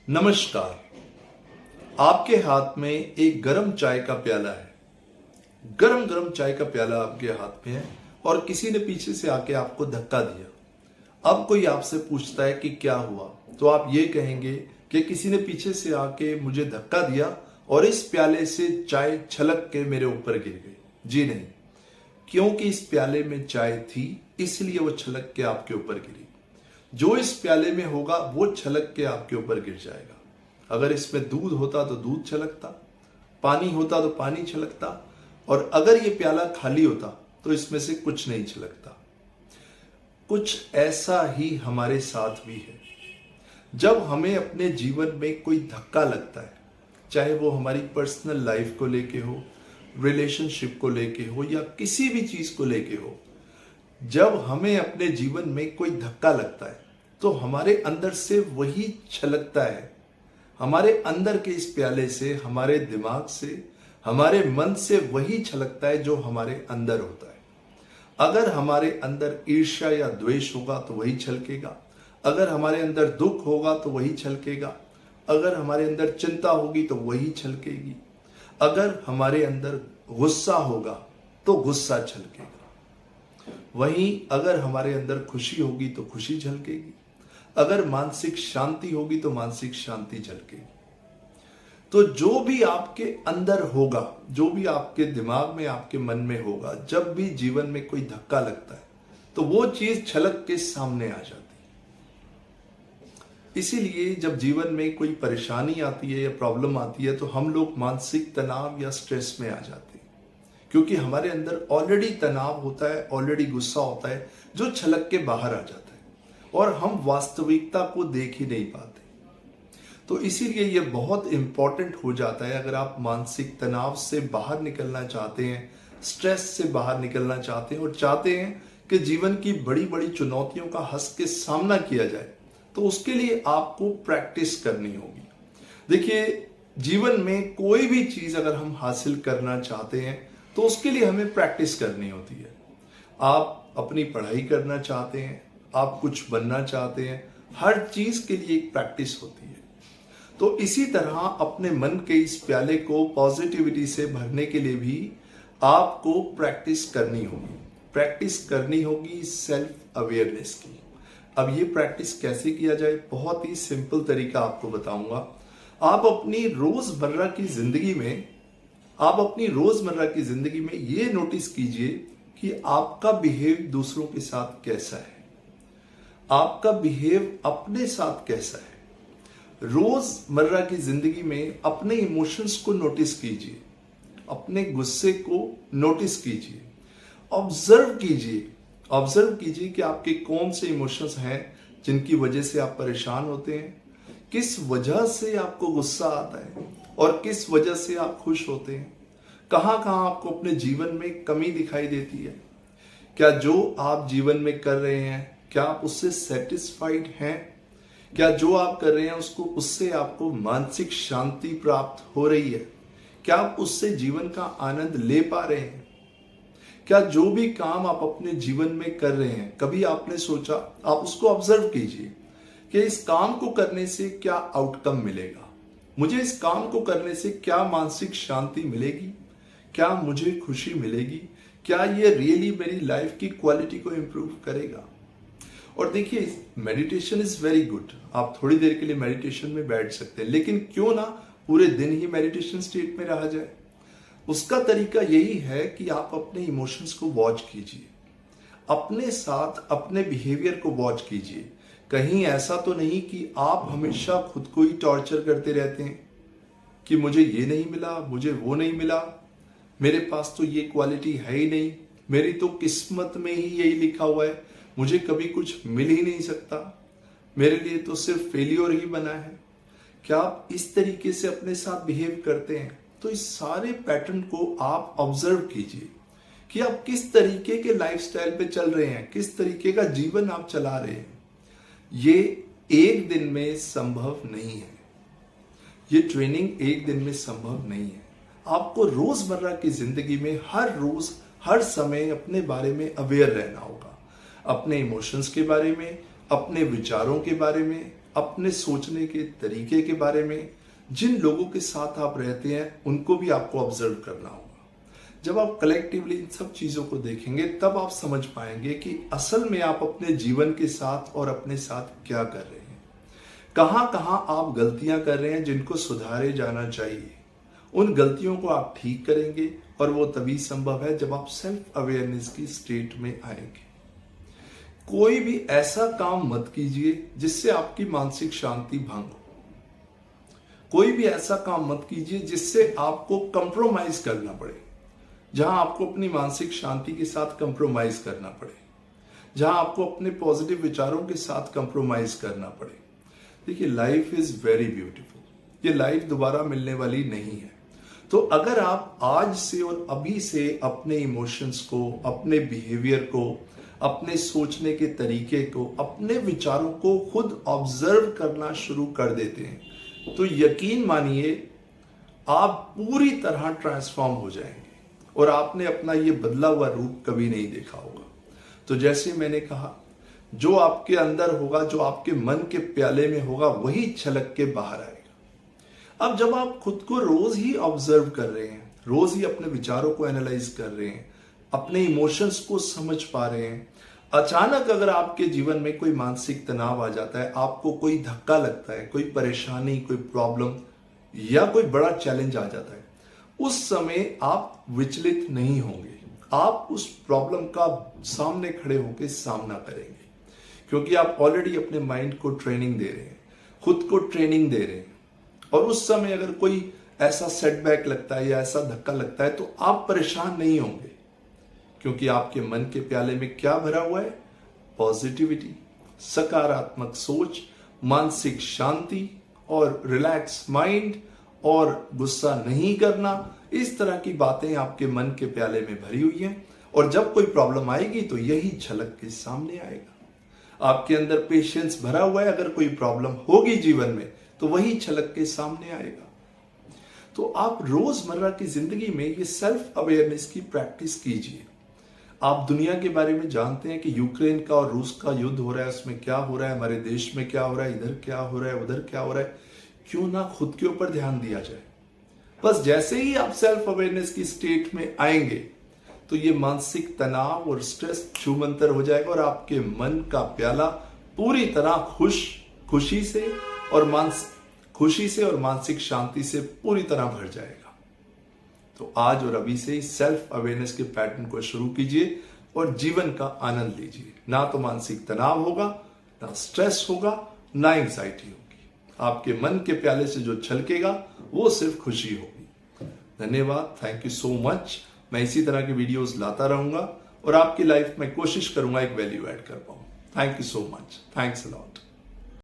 नमस्कार। आपके हाथ में एक गरम चाय का प्याला है। गरम गरम चाय का प्याला आपके हाथ में है और किसी ने पीछे से आके आपको धक्का दिया। अब कोई आपसे पूछता है कि क्या हुआ, तो आप ये कहेंगे कि किसी ने पीछे से आके मुझे धक्का दिया और इस प्याले से चाय छलक के मेरे ऊपर गिर गई। जी नहीं, क्योंकि इस प्याले में चाय थी इसलिए वो छलक के आपके ऊपर गिरी। जो इस प्याले में होगा वो छलक के आपके ऊपर गिर जाएगा। अगर इसमें दूध होता तो दूध छलकता, पानी होता तो पानी छलकता, और अगर ये प्याला खाली होता तो इसमें से कुछ नहीं छलकता। कुछ ऐसा ही हमारे साथ भी है। जब हमें अपने जीवन में कोई धक्का लगता है, चाहे वो हमारी पर्सनल लाइफ को लेके हो, रिलेशनशिप को लेके हो या किसी भी चीज को लेके हो, जब हमें अपने जीवन में कोई धक्का लगता है तो हमारे अंदर से वही छलकता है। हमारे अंदर के इस प्याले से, हमारे दिमाग से, हमारे मन से वही छलकता है जो हमारे अंदर होता है। अगर हमारे अंदर ईर्ष्या या द्वेष होगा तो वही छलकेगा। अगर हमारे अंदर दुख होगा तो वही छलकेगा। अगर हमारे अंदर चिंता होगी तो वही छलकेगी। अगर हमारे अंदर गुस्सा होगा तो गुस्सा छलकेगा। वहीं अगर हमारे अंदर खुशी होगी तो खुशी झलकेगी। अगर मानसिक शांति होगी तो मानसिक शांति झलकेगी। तो जो भी आपके अंदर होगा, जो भी आपके दिमाग में, आपके मन में होगा, जब भी जीवन में कोई धक्का लगता है तो वो चीज छलक के सामने आ जाती है। इसीलिए जब जीवन में कोई परेशानी आती है या प्रॉब्लम आती है तो हम लोग मानसिक तनाव या स्ट्रेस में आ जाते हैं, क्योंकि हमारे अंदर ऑलरेडी तनाव होता है, ऑलरेडी गुस्सा होता है जो छलक के बाहर आ जाता है और हम वास्तविकता को देख ही नहीं पाते। तो इसीलिए ये बहुत इंपॉर्टेंट हो जाता है। अगर आप मानसिक तनाव से बाहर निकलना चाहते हैं, स्ट्रेस से बाहर निकलना चाहते हैं और चाहते हैं कि जीवन की बड़ी बड़ी चुनौतियों का हंस के सामना किया जाए, तो उसके लिए आपको प्रैक्टिस करनी होगी। देखिए, जीवन में कोई भी चीज अगर हम हासिल करना चाहते हैं तो उसके लिए हमें प्रैक्टिस करनी होती है। आप अपनी पढ़ाई करना चाहते हैं, आप कुछ बनना चाहते हैं, हर चीज के लिए एक प्रैक्टिस होती है। तो इसी तरह अपने मन के इस प्याले को पॉजिटिविटी से भरने के लिए भी आपको प्रैक्टिस करनी होगी। प्रैक्टिस करनी होगी सेल्फ अवेयरनेस की। अब ये प्रैक्टिस कैसे किया जाए, बहुत ही सिंपल तरीका आपको बताऊंगा। आप अपनी रोजमर्रा की जिंदगी में ये नोटिस कीजिए कि आपका बिहेव दूसरों के साथ कैसा है, आपका बिहेव अपने साथ कैसा है। रोजमर्रा की जिंदगी में अपने इमोशंस को नोटिस कीजिए, अपने गुस्से को नोटिस कीजिए, ऑब्जर्व कीजिए कि आपके कौन से इमोशंस हैं जिनकी वजह से आप परेशान होते हैं, किस वजह से आपको गुस्सा आता है और किस वजह से आप खुश होते हैं। कहां आपको अपने जीवन में कमी दिखाई देती है। क्या जो आप जीवन में कर रहे हैं, क्या आप उससे सेटिस्फाइड हैं? क्या जो आप कर रहे हैं उससे आपको मानसिक शांति प्राप्त हो रही है? क्या आप उससे जीवन का आनंद ले पा रहे हैं? क्या जो भी काम आप अपने जीवन में कर रहे हैं, कभी आपने सोचा, आप उसको ऑब्जर्व कीजिए कि इस काम को करने से क्या आउटकम मिलेगा, मुझे इस काम को करने से क्या मानसिक शांति मिलेगी, क्या मुझे खुशी मिलेगी, क्या ये रियली मेरी लाइफ की क्वालिटी को इंप्रूव करेगा। और देखिए, मेडिटेशन इज वेरी गुड। आप थोड़ी देर के लिए मेडिटेशन में बैठ सकते हैं, लेकिन क्यों ना पूरे दिन ही मेडिटेशन स्टेट में रहा जाए। उसका तरीका यही है कि आप अपने इमोशंस को वॉच कीजिए, अपने साथ अपने बिहेवियर को वॉच कीजिए। कहीं ऐसा तो नहीं कि आप हमेशा खुद को ही टॉर्चर करते रहते हैं कि मुझे ये नहीं मिला, मुझे वो नहीं मिला, मेरे पास तो ये क्वालिटी है ही नहीं, मेरी तो किस्मत में ही यही लिखा हुआ है, मुझे कभी कुछ मिल ही नहीं सकता, मेरे लिए तो सिर्फ फेलियर ही बना है। क्या आप इस तरीके से अपने साथ बिहेव करते हैं? तो इस सारे पैटर्न को आप ऑब्जर्व कीजिए कि आप किस तरीके के लाइफस्टाइल पे चल रहे हैं, किस तरीके का जीवन आप चला रहे हैं। ये एक दिन में संभव नहीं है, ये ट्रेनिंग एक दिन में संभव नहीं है। आपको रोजमर्रा की जिंदगी में हर रोज हर समय अपने बारे में अवेयर रहना होगा, अपने इमोशंस के बारे में, अपने विचारों के बारे में, अपने सोचने के तरीके के बारे में, जिन लोगों के साथ आप रहते हैं उनको भी आपको ऑब्जर्व करना होगा। जब आप कलेक्टिवली इन सब चीजों को देखेंगे तब आप समझ पाएंगे कि असल में आप अपने जीवन के साथ और अपने साथ क्या कर रहे हैं, कहां कहां आप गलतियां कर रहे हैं जिनको सुधारे जाना चाहिए। उन गलतियों को आप ठीक करेंगे और वो तभी संभव है जब आप सेल्फ अवेयरनेस की स्टेट में आएंगे। कोई भी ऐसा काम मत कीजिए जिससे आपकी मानसिक शांति भंग हो। कोई भी ऐसा काम मत कीजिए जिससे आपको कंप्रोमाइज करना पड़े, जहां आपको अपनी मानसिक शांति के साथ कंप्रोमाइज करना पड़े, जहां आपको अपने पॉजिटिव विचारों के साथ कंप्रोमाइज करना पड़े। देखिए, लाइफ इज वेरी ब्यूटीफुल। ये लाइफ दोबारा मिलने वाली नहीं है। तो अगर आप आज से और अभी से अपने इमोशंस को, अपने बिहेवियर को, अपने सोचने के तरीके को, अपने विचारों को खुद ऑब्जर्व करना शुरू कर देते हैं तो यकीन मानिए आप पूरी तरह ट्रांसफॉर्म हो जाएंगे और आपने अपना ये बदला हुआ रूप कभी नहीं देखा होगा। तो जैसे मैंने कहा, जो आपके अंदर होगा, जो आपके मन के प्याले में होगा, वही छलक के बाहर आएगा। अब जब आप खुद को रोज ही ऑब्जर्व कर रहे हैं, रोज ही अपने विचारों को एनालाइज कर रहे हैं, अपने इमोशंस को समझ पा रहे हैं, अचानक अगर आपके जीवन में कोई मानसिक तनाव आ जाता है, आपको कोई धक्का लगता है, कोई परेशानी, कोई प्रॉब्लम या कोई बड़ा चैलेंज आ जाता है, उस समय आप विचलित नहीं होंगे। आप उस प्रॉब्लम का सामने खड़े होकर सामना करेंगे, क्योंकि आप ऑलरेडी अपने माइंड को ट्रेनिंग दे रहे हैं, खुद को ट्रेनिंग दे रहे हैं। और उस समय अगर कोई ऐसा सेटबैक लगता है या ऐसा धक्का लगता है तो आप परेशान नहीं होंगे, क्योंकि आपके मन के प्याले में क्या भरा हुआ है? पॉजिटिविटी, सकारात्मक सोच, मानसिक शांति और रिलैक्स माइंड और गुस्सा नहीं करना। इस तरह की बातें आपके मन के प्याले में भरी हुई हैं और जब कोई प्रॉब्लम आएगी तो यही झलक के सामने आएगा। आपके अंदर पेशेंस भरा हुआ है, अगर कोई प्रॉब्लम होगी जीवन में तो वही झलक के सामने आएगा। तो आप रोजमर्रा की जिंदगी में ये सेल्फ अवेयरनेस की प्रैक्टिस कीजिए। आप दुनिया के बारे में जानते हैं कि यूक्रेन का और रूस का युद्ध हो रहा है, उसमें क्या हो रहा है, हमारे देश में क्या हो रहा है, इधर क्या हो रहा है, उधर क्या हो रहा है। क्यों ना खुद के ऊपर ध्यान दिया जाए। बस जैसे ही आप सेल्फ अवेयरनेस की स्टेट में आएंगे तो ये मानसिक तनाव और स्ट्रेस छूमंतर हो जाएगा और आपके मन का प्याला पूरी तरह खुशी से और मानसिक शांति से पूरी तरह भर जाएगा। तो आज और अभी से ही सेल्फ अवेयरनेस के पैटर्न को शुरू कीजिए और जीवन का आनंद लीजिए। ना तो मानसिक तनाव होगा, ना स्ट्रेस होगा, ना एंजाइटी होगी। आपके मन के प्याले से जो छलकेगा वो सिर्फ खुशी होगी। धन्यवाद, थैंक यू सो मच। मैं इसी तरह के वीडियोस लाता रहूंगा और आपकी लाइफ में कोशिश करूंगा एक वैल्यू ऐड कर पाऊं। Thank you so much, thanks a lot.